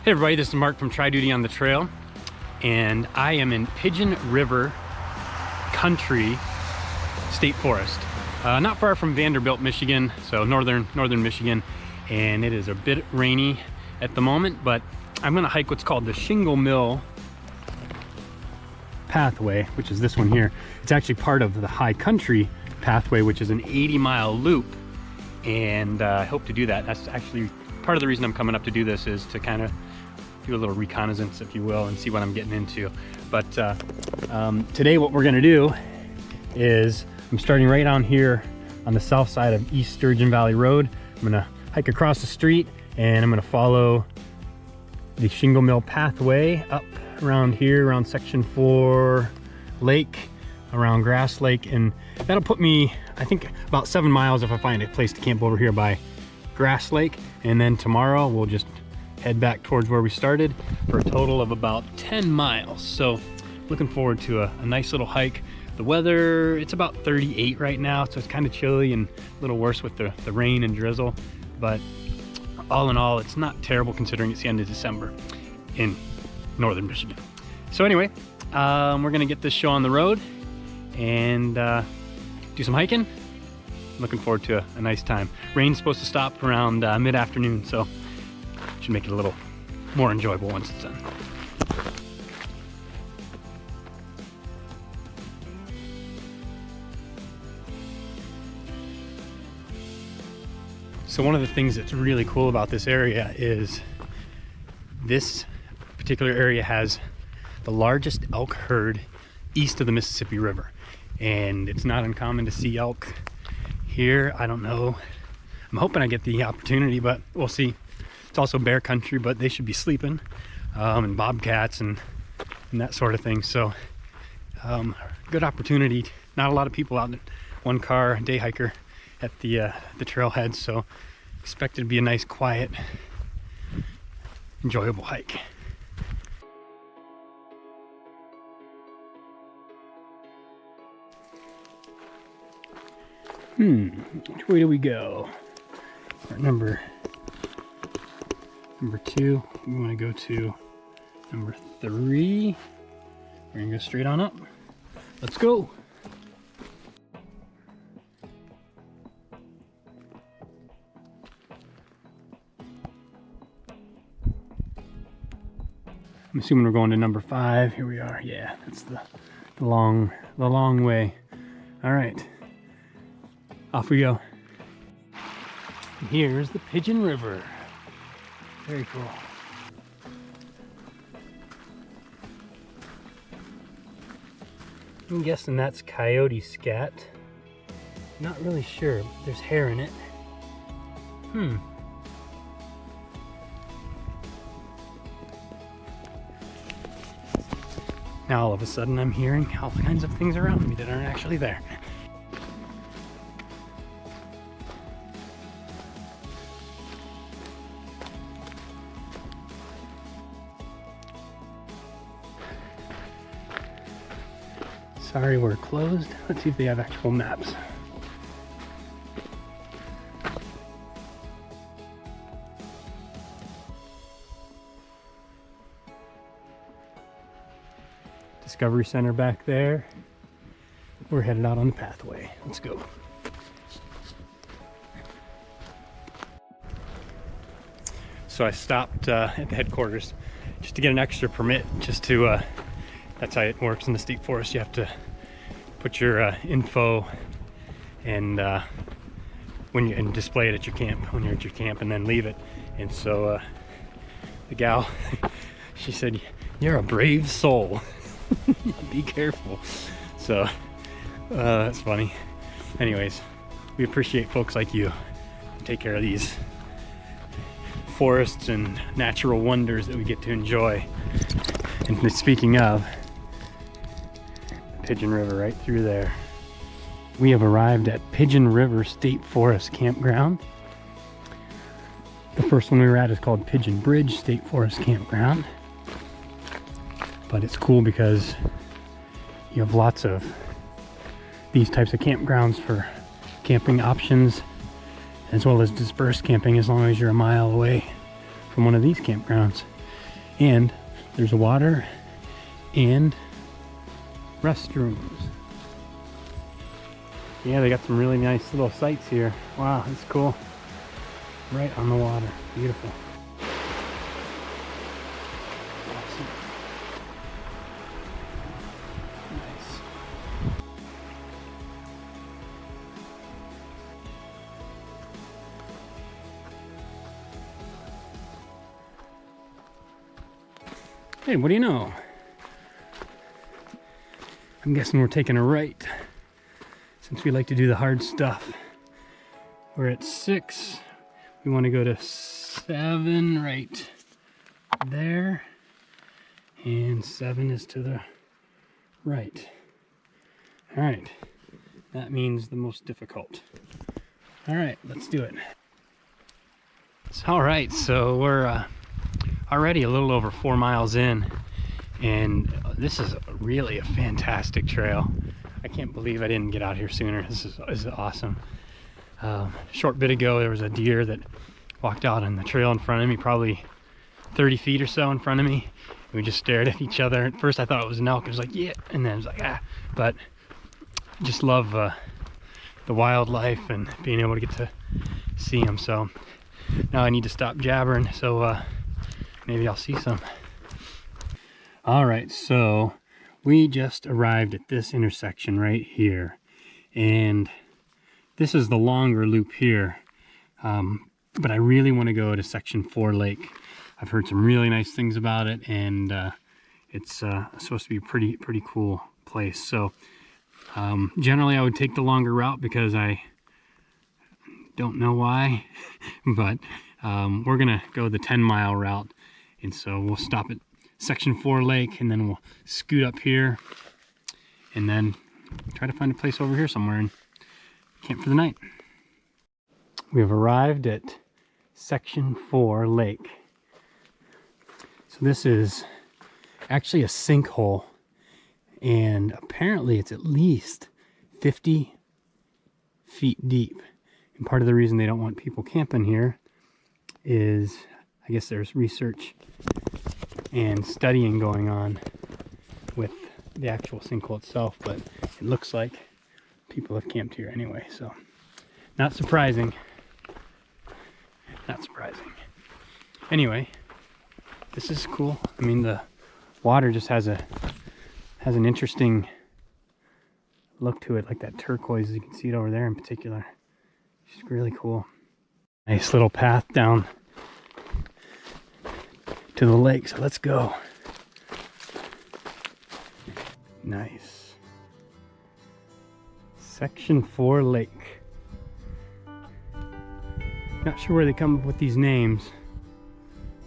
Hey everybody, this is Mark from Tri Duty on the Trail, and I am in Pigeon River Country State Forest, not far from Vanderbilt, Michigan, so northern Michigan, and it is a bit rainy at the moment, but I'm gonna hike what's called the Shingle Mill pathway, which is this one here. It's actually part of the High Country pathway, which is an 80-mile loop, and I hope to do that. That's actually part of the reason I'm coming up to do this, is to kind of do a little reconnaissance, if you will, and see what I'm getting into. But today what we're gonna do is, I'm starting right on here on the south side of East Sturgeon Valley Road. I'm gonna hike across the street and I'm gonna follow the Shingle Mill pathway up around here, around Section 4 Lake, around Grass Lake, and that'll put me, I think, about 7 miles if I find a place to camp over here by Grass Lake. And then tomorrow we'll just head back towards where we started for a total of about 10 miles. So looking forward to a nice little hike. The weather, it's about 38 right now, so it's kind of chilly and a little worse with the rain and drizzle, but all in all, it's not terrible considering it's the end of December in northern Michigan. So anyway, we're gonna get this show on the road and do some hiking. Looking forward to a nice time. Rain's supposed to stop around mid-afternoon, so should make it a little more enjoyable once it's done. So one of the things that's really cool about this area is this particular area has the largest elk herd east of the Mississippi River. And it's not uncommon to see elk here. I don't know. I'm hoping I get the opportunity, but we'll see. It's also bear country, but they should be sleeping, and bobcats and that sort of thing. So good opportunity. Not a lot of people out in one car, day hiker at the trailhead, so expect it to be a nice, quiet, enjoyable hike. Which way do we go? Number 2. We want to go to number 3. We're gonna go straight on up. Let's go. I'm assuming we're going to number 5. Here we are. Yeah, that's the long way. All right, off we go. And here's the Pigeon River. Very cool. I'm guessing that's coyote scat. Not really sure, but there's hair in it. Now all of a sudden I'm hearing all kinds of things around me that aren't actually there. Sorry, we're closed. Let's see if they have actual maps. Discovery Center back there. We're headed out on the pathway. Let's go. So I stopped at the headquarters just to get an extra permit, just to that's how it works in the state forest. You have to put your info and and display it at your camp when you're at your camp, and then leave it. And so the gal, she said, "You're a brave soul. Be careful." So that's funny. Anyways, we appreciate folks like you who take care of these forests and natural wonders that we get to enjoy. And speaking of, Pigeon River right through there. We have arrived at Pigeon River State Forest Campground. The first one we were at is called Pigeon Bridge State Forest Campground. But it's cool because you have lots of these types of campgrounds for camping options, as well as dispersed camping as long as you're a mile away from one of these campgrounds. And there's water and restrooms. Yeah, they got some really nice little sites here. Wow, that's cool. Right on the water. Beautiful. Awesome. Nice. Hey, what do you know? I'm guessing we're taking a right, since we like to do the hard stuff. We're at 6. We want to go to 7 right there. And 7 is to the right. All right. That means the most difficult. All right, let's do it. All right, so we're already a little over 4 miles in, and this is really a fantastic trail. I can't believe I didn't get out here sooner. This is awesome. Short bit ago, there was a deer that walked out on the trail in front of me, probably 30 feet or so in front of me. We just stared at each other. At first I thought it was an elk. I was like, yeah, and then I was like, ah. But just love the wildlife and being able to get to see them. So now I need to stop jabbering, so maybe I'll see some. All right, so we just arrived at this intersection right here, and this is the longer loop here, but I really want to go to section 4 lake. I've heard some really nice things about it, and it's supposed to be a pretty cool place. So generally I would take the longer route because I don't know why, but we're gonna go the 10-mile route, and so we'll stop at section 4 lake, and then we'll scoot up here and then try to find a place over here somewhere and camp for the night. We have arrived at section 4 lake. So this is actually a sinkhole, and apparently it's at least 50 feet deep. And part of the reason they don't want people camping here is, I guess there's research and studying going on with the actual sinkhole itself, but it looks like people have camped here anyway, so not surprising. Not surprising. Anyway, this is cool. I mean, the water just has an interesting look to it, like that turquoise. You can see it over there in particular. It's really cool. Nice little path down to the lake, so let's go. Nice. Section 4 lake. Not sure where they come up with these names.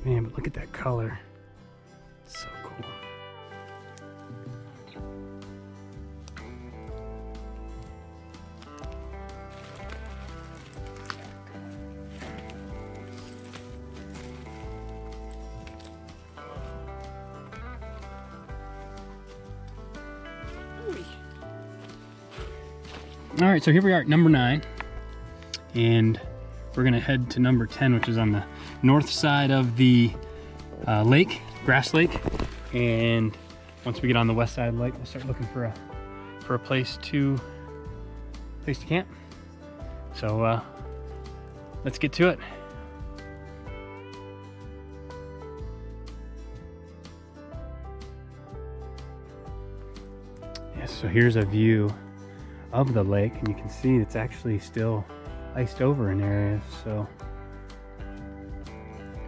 Man, but look at that color. It's so cool. All right, so here we are at number 9, and we're gonna head to number 10, which is on the north side of the lake, grass lake. And once we get on the west side of the lake, we'll start looking for a place to camp. So let's get to it. Yes, so here's a view of the lake, and you can see it's actually still iced over in areas, so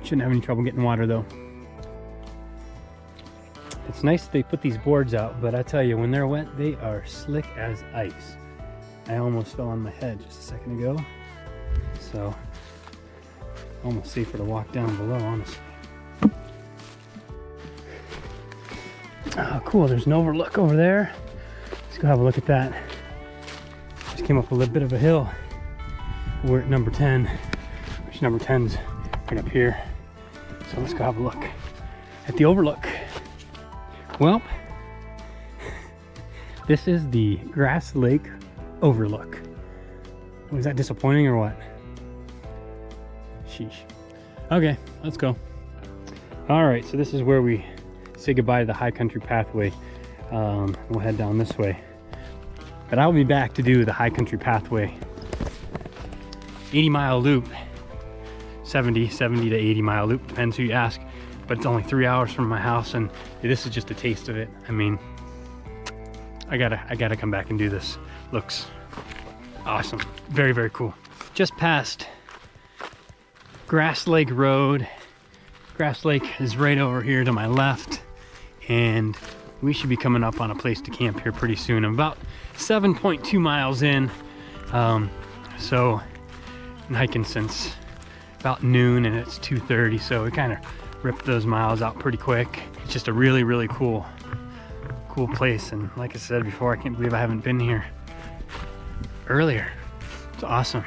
shouldn't have any trouble getting water though. It's nice that they put these boards out, but I tell you, when they're wet, they are slick as ice. I almost fell on my head just a second ago, so almost safer to walk down below, honestly. Oh, cool, there's an overlook over there. Let's go have a look at that. Just came up a little bit of a hill. We're at number 10, which number 10's right up here. So let's go have a look at the overlook. Well, this is the Grass Lake Overlook. Was that disappointing or what? Sheesh. Okay, let's go. All right, so this is where we say goodbye to the high country pathway. We'll head down this way. But I'll be back to do the high country pathway. 80-mile loop. 70 to 80 mile loop, depends who you ask. But it's only 3 hours from my house, and this is just a taste of it. I mean, I gotta come back and do this. Looks awesome. Very, very cool. Just past Grass Lake Road. Grass Lake is right over here to my left, and we should be coming up on a place to camp here pretty soon. I'm about 7.2 miles in, so I'm hiking since about noon, and it's 2:30, so we kind of ripped those miles out pretty quick. It's just a really, really cool place, and like I said before, I can't believe I haven't been here earlier. It's awesome.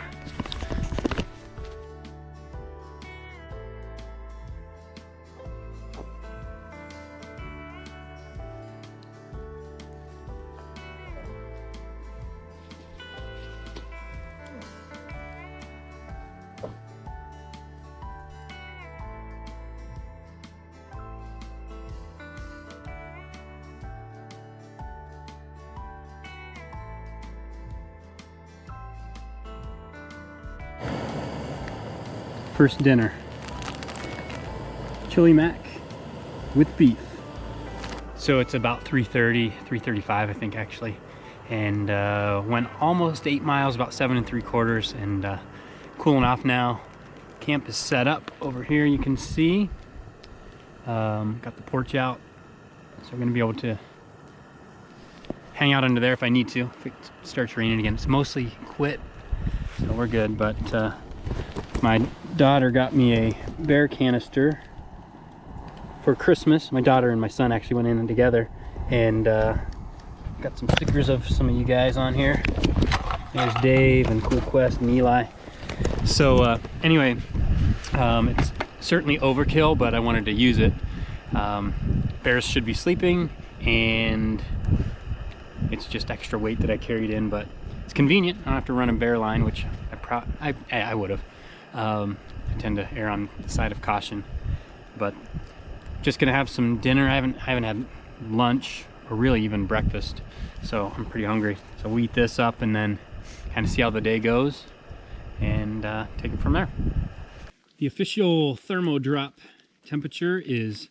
First dinner, chili mac with beef. So it's about 3:30, 3:35 I think actually, and went almost 8 miles, about 7 3/4, and cooling off now. Camp is set up over here, you can see. Got the porch out, so we're gonna be able to hang out under there if I need to. If it starts raining again, it's mostly quit, so we're good. But my daughter got me a bear canister for Christmas. My daughter and my son actually went in together, and got some stickers of some of you guys on here. There's Dave and Cool Quest and Eli. So anyway, it's certainly overkill, but I wanted to use it. Bears should be sleeping, and it's just extra weight that I carried in, but it's convenient. I don't have to run a bear line, which I would have. I tend to err on the side of caution, but just gonna have some dinner. I haven't had lunch or really even breakfast, so I'm pretty hungry. So we'll eat this up and then kind of see how the day goes and take it from there. The official thermo drop temperature is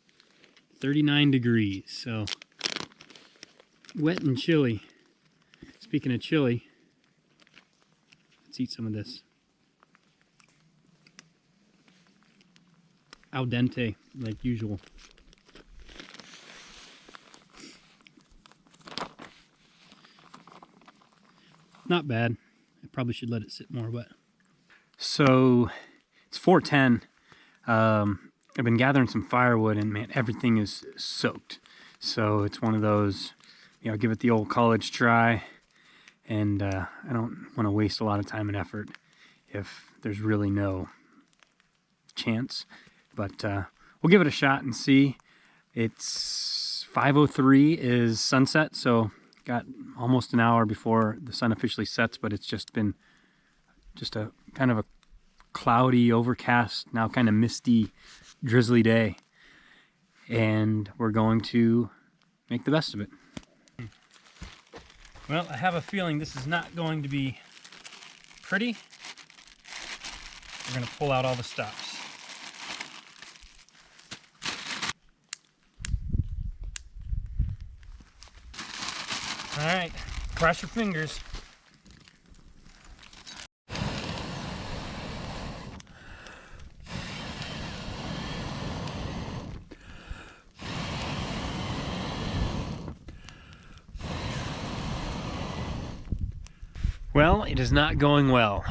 39 degrees, so wet and chilly. Speaking of chilly, let's eat some of this. Al dente, like usual. Not bad. I probably should let it sit more, but. So it's 4:10. I've been gathering some firewood, and man, everything is soaked. So it's one of those, give it the old college try, and I don't want to waste a lot of time and effort if there's really no chance. But we'll give it a shot and see. It's 5:03 is sunset, so got almost an hour before the sun officially sets, but it's just been a kind of a cloudy, overcast, now kind of misty, drizzly day. And we're going to make the best of it. Well, I have a feeling this is not going to be pretty. We're going to pull out all the stops. All right, cross your fingers. Well, it is not going well.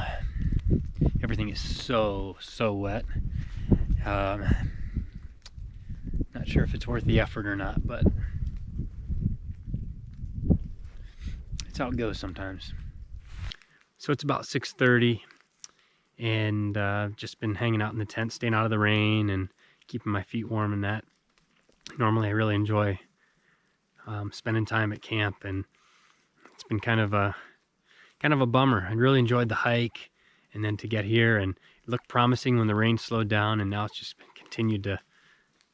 Everything is so wet. Not sure if it's worth the effort or not, but it's how it goes sometimes. So it's about 6:30, and just been hanging out in the tent, staying out of the rain and keeping my feet warm and that. Normally I really enjoy spending time at camp, and it's been kind of a bummer. I really enjoyed the hike, and then to get here, and it looked promising when the rain slowed down, and now it's just continued to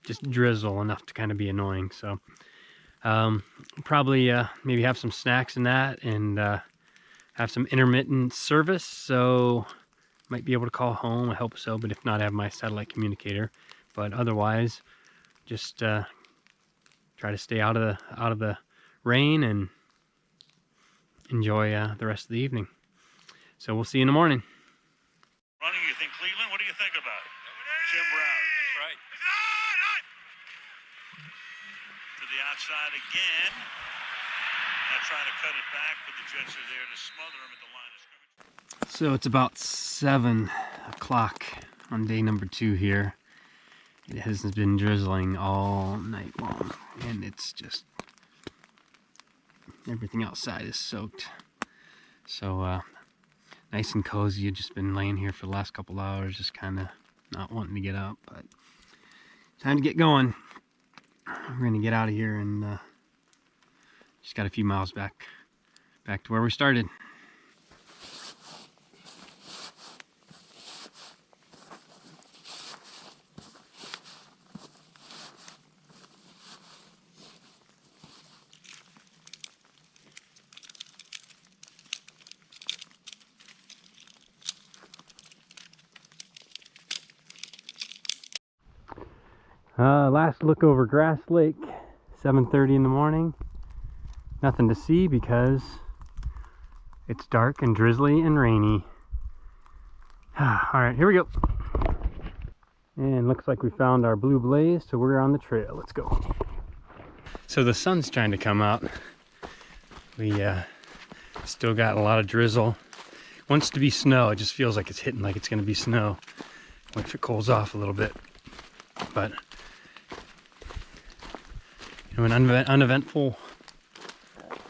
just drizzle enough to kind of be annoying. So probably maybe have some snacks in that, and have some intermittent service. So might be able to call home. I hope so, but if not, I have my satellite communicator. But otherwise, just try to stay out of the rain and enjoy the rest of the evening. So we'll see you in the morning. Running, you think Cleveland? What do you think about it? Jim Brown. That's right. To the outside again. Now trying to cut it back, but the Jets are there to smother him at the line of scrimmage. So it's about 7 o'clock on day number 2 here. It has been drizzling all night long, and it's just everything outside is soaked. So nice and cozy. I've just been laying here for the last couple hours, just kind of not wanting to get up, but time to get going. We're gonna get out of here and just got a few miles back to where we started. Last look over Grass Lake, 7:30 in the morning. Nothing to see because it's dark and drizzly and rainy. All right, here we go. And looks like we found our blue blaze, so we're on the trail. Let's go. So the sun's trying to come out. We still got a lot of drizzle. Wants to be snow. It just feels like it's hitting like it's going to be snow once it cools off a little bit. But an uneventful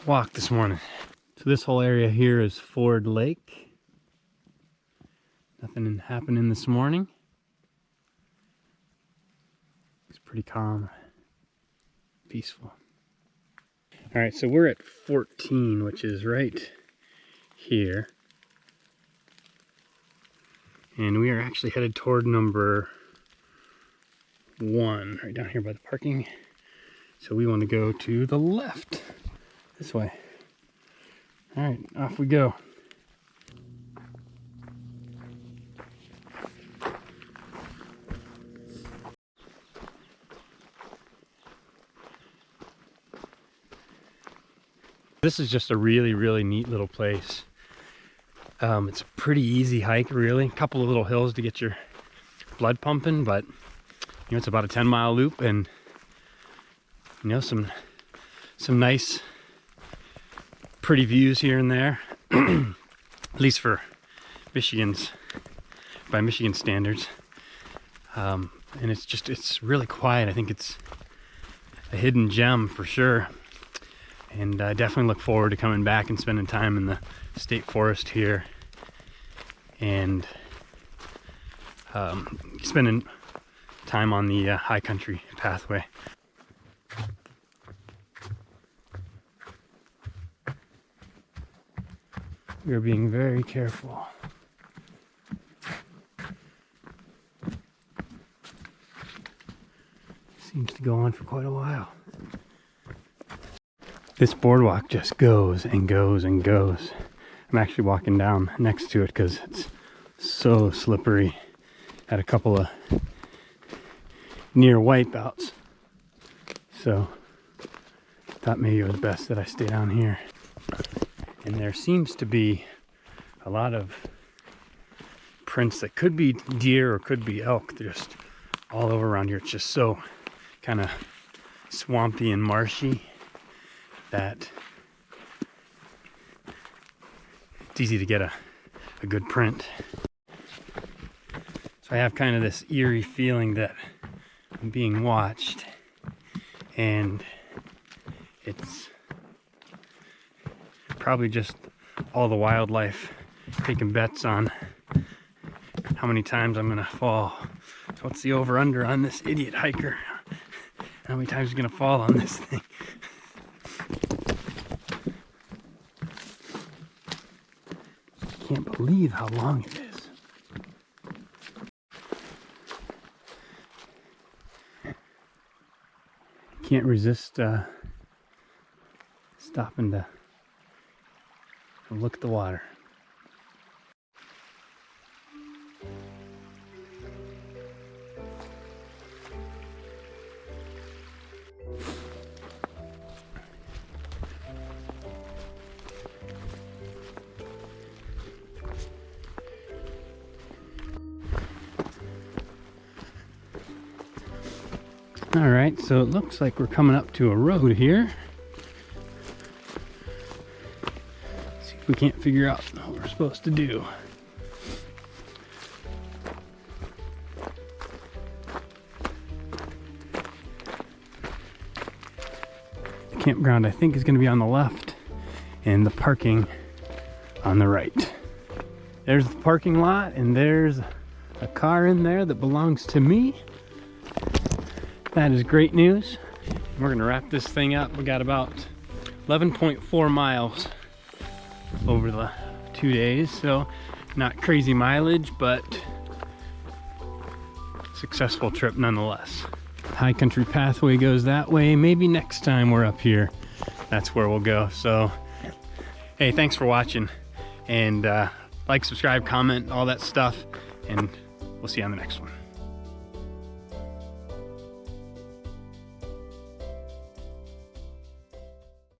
walk this morning. So this whole area here is Ford Lake. Nothing happening this morning. It's pretty calm, peaceful. All right, so we're at 14, which is right here. And we are actually headed toward number 1, right down here by the parking. So we want to go to the left, this way. All right, off we go. This is just a really, really neat little place. It's a pretty easy hike, really. A couple of little hills to get your blood pumping, but you know, it's about a 10-mile loop, and you know, some nice, pretty views here and there. At least for by Michigan standards. And it's really quiet. I think it's a hidden gem for sure. And I definitely look forward to coming back and spending time in the state forest here, and spending time on the high country pathway. We are being very careful. Seems to go on for quite a while. This boardwalk just goes and goes and goes. I'm actually walking down next to it because it's so slippery. Had a couple of near wipeouts, so thought maybe it was best that I stay down here. And there seems to be a lot of prints that could be deer or could be elk. They're just all over around here. It's just so kind of swampy and marshy that it's easy to get a good print. So I have kind of this eerie feeling that I'm being watched, and it's probably just all the wildlife taking bets on how many times I'm gonna fall. So what's the over-under on this idiot hiker? How many times he's gonna fall on this thing? Can't believe how long it is. can't resist stopping to look at the water. All right, so it looks like we're coming up to a road here. See if we can't figure out what we're supposed to do. The campground, I think, is going to be on the left and the parking on the right. There's the parking lot, and there's a car in there that belongs to me. That is great news. We're gonna wrap this thing up. We got about 11.4 miles over the 2 days, so not crazy mileage, but successful trip nonetheless. High country pathway goes that way. Maybe next time we're up here, that's where we'll go. So, hey, thanks for watching, and like, subscribe, comment, all that stuff, and we'll see you on the next one.